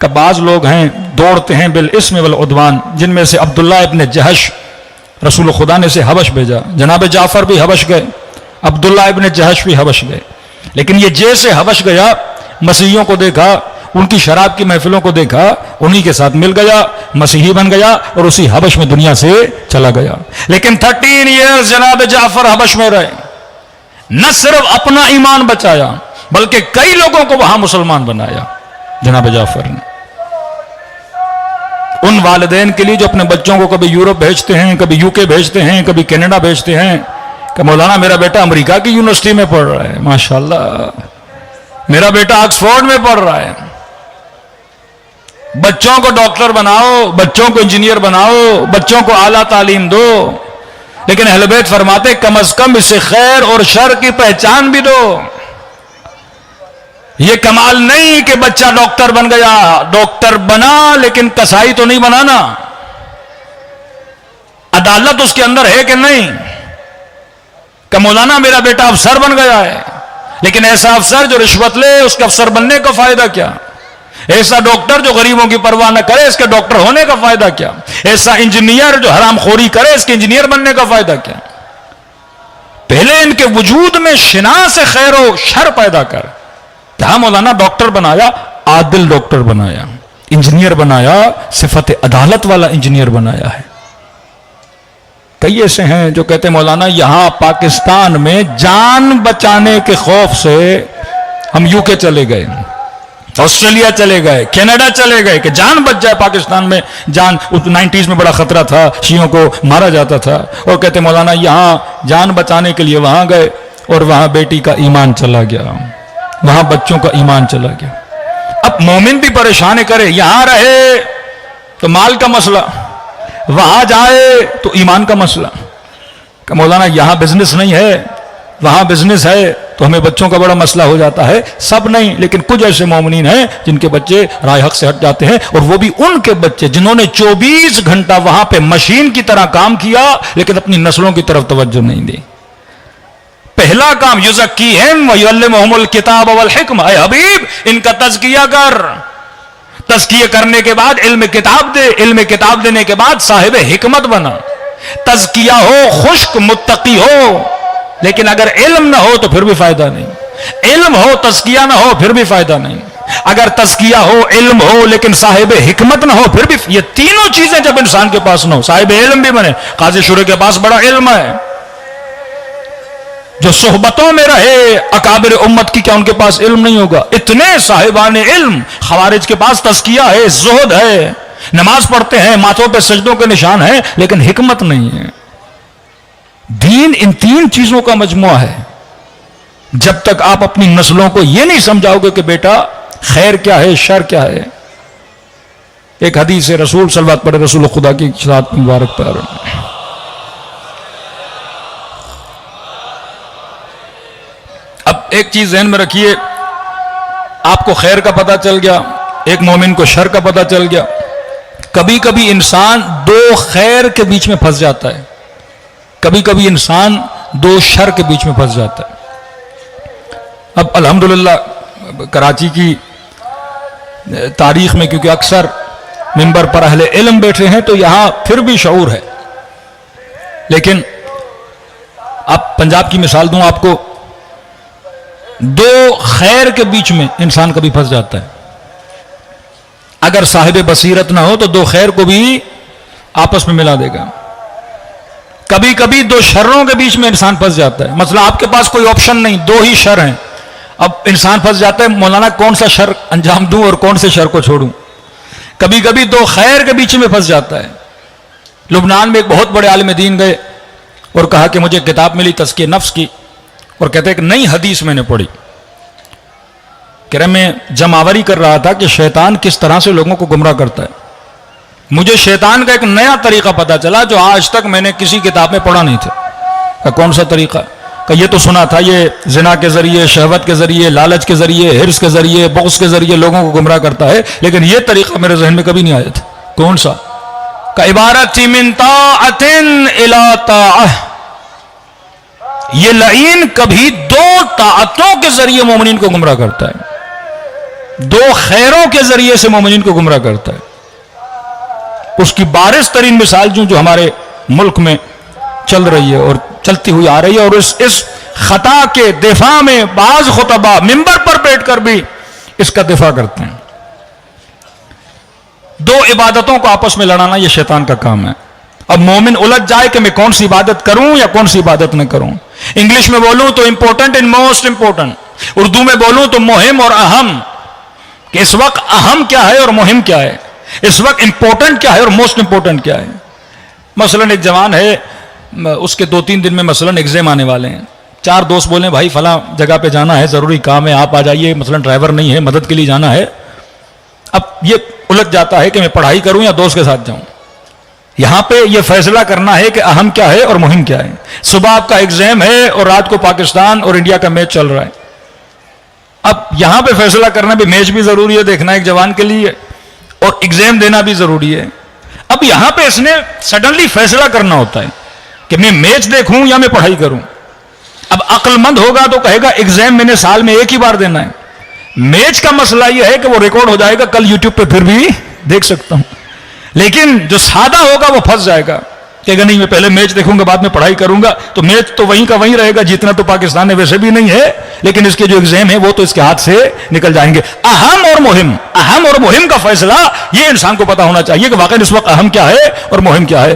کہ بعض لوگ ہیں دوڑتے ہیں بالاسم والعدوان، جن میں سے عبداللہ ابن جہش، رسول خدا نے سے حبش بھیجا، جناب جعفر بھی حبش گئے، عبداللہ ابن جہش بھی حبش گئے، لیکن یہ جیسے حبش گیا مسیحیوں کو دیکھا، ان کی شراب کی محفلوں کو دیکھا، انہی کے ساتھ مل گیا، مسیحی بن گیا اور اسی حبش میں دنیا سے چلا گیا۔ لیکن 13 ایئرز جناب جعفر حبش میں رہے، نہ صرف اپنا ایمان بچایا بلکہ کئی لوگوں کو وہاں مسلمان بنایا جناب جعفر نے۔ ان والدین کے لیے جو اپنے بچوں کو کبھی یورپ بھیجتے ہیں، کبھی یو کے بھیجتے ہیں، کبھی کینیڈا بھیجتے ہیں کہ مولانا میرا بیٹا امریکہ کی یونیورسٹی میں پڑھ رہا ہے، ماشاءاللہ میرا بیٹا آکسفورڈ میں پڑھ رہا ہے، بچوں کو ڈاکٹر بناؤ، بچوں کو انجینئر بناؤ، بچوں کو اعلیٰ تعلیم دو، لیکن اہل بیت فرماتے کم از کم اسے خیر اور شر کی پہچان بھی دو۔ یہ کمال نہیں کہ بچہ ڈاکٹر بن گیا، ڈاکٹر بنا لیکن کسائی تو نہیں بنانا، عدالت اس کے اندر ہے کہ نہیں، کہ مولانا میرا بیٹا افسر بن گیا ہے، لیکن ایسا افسر جو رشوت لے اس کے افسر بننے کا فائدہ کیا، ایسا ڈاکٹر جو غریبوں کی پرواہ نہ کرے اس کے ڈاکٹر ہونے کا فائدہ کیا، ایسا انجینئر جو حرام خوری کرے اس کے انجینئر بننے کا فائدہ کیا۔ پہلے ان کے وجود میں شناس خیر و شر پیدا کر۔ جہاں مولانا ڈاکٹر بنایا، عادل ڈاکٹر بنایا، انجینئر بنایا، صفت عدالت والا انجینئر بنایا ہے۔ کئی ایسے ہیں جو کہتے ہیں مولانا یہاں پاکستان میں جان بچانے کے خوف سے ہم یو کے چلے گئے، آسٹریلیا چلے گئے، کینیڈا چلے گئے کہ جان بچ جائے پاکستان میں، جان 90s میں بڑا خطرہ تھا، شیعوں کو مارا جاتا تھا، اور کہتے مولانا یہاں جان بچانے کے لیے وہاں گئے اور وہاں بیٹی کا ایمان چلا گیا، وہاں بچوں کا ایمان چلا گیا۔ اب مومن بھی پریشان کرے، یہاں رہے تو مال کا مسئلہ، وہاں جائے تو ایمان کا مسئلہ، کہ مولانا یہاں بزنس نہیں ہے وہاں بزنس ہے تو ہمیں بچوں کا بڑا مسئلہ ہو جاتا ہے۔ سب نہیں، لیکن کچھ ایسے مومنین ہیں جن کے بچے رائے حق سے ہٹ جاتے ہیں، اور وہ بھی ان کے بچے جنہوں نے 24 گھنٹہ وہاں پہ مشین کی طرح کام کیا لیکن اپنی نسلوں کی طرف توجہ نہیں دی۔ پہلا کام یزکیہم ویعلمہم الکتاب والحکمہ، اے حبیب ان کا تزکیہ کر، تزکیہ کرنے کے بعد علم کتاب دے، علم کتاب دینے کے بعد صاحب حکمت بنا۔ تزکیہ ہو، خشک متقی ہو، لیکن اگر علم نہ ہو تو پھر بھی فائدہ نہیں، علم ہو تزکیہ نہ ہو پھر بھی فائدہ نہیں، اگر تزکیہ ہو علم ہو لیکن صاحب حکمت نہ ہو پھر بھی، یہ تینوں چیزیں جب انسان کے پاس نہ ہو، صاحب علم بھی بنے، قاضی شورے کے پاس بڑا علم ہے، جو صحبتوں میں رہے اکابر امت کی، کیا ان کے پاس علم نہیں ہوگا؟ اتنے صاحبان علم، خوارج کے پاس تزکیہ ہے، زہد ہے، نماز پڑھتے ہیں، ماتھوں پہ سجدوں کے نشان ہیں، لیکن حکمت نہیں ہے۔ دین ان تین چیزوں کا مجموعہ ہے۔ جب تک آپ اپنی نسلوں کو یہ نہیں سمجھاؤ گے کہ بیٹا خیر کیا ہے شر کیا ہے۔ ایک حدیث رسول صلوات پڑھے رسول خدا کی ذات مبارک پر۔ اب ایک چیز ذہن میں رکھیے، آپ کو خیر کا پتہ چل گیا، ایک مومن کو شر کا پتہ چل گیا۔ کبھی کبھی انسان دو خیر کے بیچ میں پھنس جاتا ہے، کبھی کبھی انسان دو شر کے بیچ میں پھنس جاتا ہے۔ اب الحمدللہ کراچی کی تاریخ میں کیونکہ اکثر منبر پر اہل علم بیٹھے ہیں تو یہاں پھر بھی شعور ہے، لیکن اب پنجاب کی مثال دوں آپ کو، دو خیر کے بیچ میں انسان کبھی پھنس جاتا ہے۔ اگر صاحب بصیرت نہ ہو تو دو خیر کو بھی آپس میں ملا دے گا۔ کبھی کبھی دو شروں کے بیچ میں انسان پھنس جاتا ہے، مثلا آپ کے پاس کوئی آپشن نہیں، دو ہی شر ہیں، اب انسان پھنس جاتا ہے مولانا کون سا شر انجام دوں اور کون سے شر کو چھوڑوں۔ کبھی کبھی دو خیر کے بیچ میں پھنس جاتا ہے۔ لبنان میں ایک بہت بڑے عالم دین گئے اور کہا کہ مجھے کتاب ملی تزکیہ نفس کی، اور کہتے ہیں کہ نئی حدیث میں نے پڑھی، کہہ رہے میں جمعاوری کر رہا تھا کہ شیطان کس طرح سے لوگوں کو گمراہ کرتا ہے، مجھے شیطان کا ایک نیا طریقہ پتا چلا جو آج تک میں نے کسی کتاب میں پڑھا نہیں تھا۔ کہ کون سا طریقہ؟ کہ یہ تو سنا تھا یہ زنا کے ذریعے، شہوت کے ذریعے، لالچ کے ذریعے، حرص کے ذریعے، بغض کے ذریعے لوگوں کو گمراہ کرتا ہے، لیکن یہ طریقہ میرے ذہن میں کبھی نہیں آیا تھا۔ کون سا؟ کہ عبارت تھی من طاعت الی طاعہ، یہ لعین کبھی دو طاعتوں کے ذریعے مومنین کو گمراہ کرتا ہے۔ دو خیروں کے ذریعے سے مومنین کو گمراہ کرتا ہے. اس کی بارز ترین مثال جو ہمارے ملک میں چل رہی ہے اور چلتی ہوئی آ رہی ہے، اور اس خطا کے دفاع میں بعض خطبہ منبر پر بیٹھ کر بھی اس کا دفاع کرتے ہیں. دو عبادتوں کو آپس میں لڑانا یہ شیطان کا کام ہے. اب مومن الجھ جائے کہ میں کون سی عبادت کروں یا کون سی عبادت نہ کروں. انگلش میں بولوں تو important and most important, Urdu میں بولوں تو مہم اور اہم، کہ اس وقت اہم کیا ہے اور مہم کیا ہے، اس وقت امپورٹنٹ کیا ہے اور موسٹ امپورٹنٹ کیا ہے. مثلا ایک جوان ہے، اس کے 2-3 دن میں مثلا ایگزام آنے والے ہیں. 4 دوست بولیں بھائی فلاں جگہ پہ جانا ہے، ضروری کام ہے، آپ آ جائیے، مثلا ڈرائیور نہیں ہے، مدد کے لیے جانا ہے. اب یہ الجھ جاتا ہے کہ میں پڑھائی کروں یا دوست کے ساتھ جاؤں. یہاں پہ یہ فیصلہ کرنا ہے کہ اہم کیا ہے اور مہم کیا ہے. صبح آپ کا ایگزام ہے اور رات کو پاکستان اور انڈیا کا میچ چل رہا ہے. اب یہاں پہ فیصلہ کرنا بھی، میچ بھی ضروری ہے دیکھنا ایک جوان کے لیے، اور ایگزام دینا بھی ضروری ہے. اب یہاں پہ اس نے سڈنلی فیصلہ کرنا ہوتا ہے کہ میں میچ دیکھوں یا میں پڑھائی کروں. اب عقل مند ہوگا تو کہے گا ایگزام میں نے سال میں ایک ہی بار دینا ہے. میچ کا مسئلہ یہ ہے کہ وہ ریکارڈ ہو جائے گا، کل یوٹیوب پہ پھر بھی دیکھ سکتا ہوں. لیکن جو سادہ ہوگا وہ پھنس جائے گا کہ اگر نہیں میں پہلے میچ دیکھوں گا بعد میں پڑھائی کروں گا، تو میچ تو وہیں کا وہیں رہے گا، جتنا تو پاکستان نے ویسے بھی نہیں ہے، لیکن اس کے جو ایگزام ہے وہ تو اس کے ہاتھ سے نکل جائیں گے. اہم اور مہم کا فیصلہ یہ انسان کو پتا ہونا چاہیے کہ واقعی اس وقت اہم کیا ہے اور مہم کیا ہے.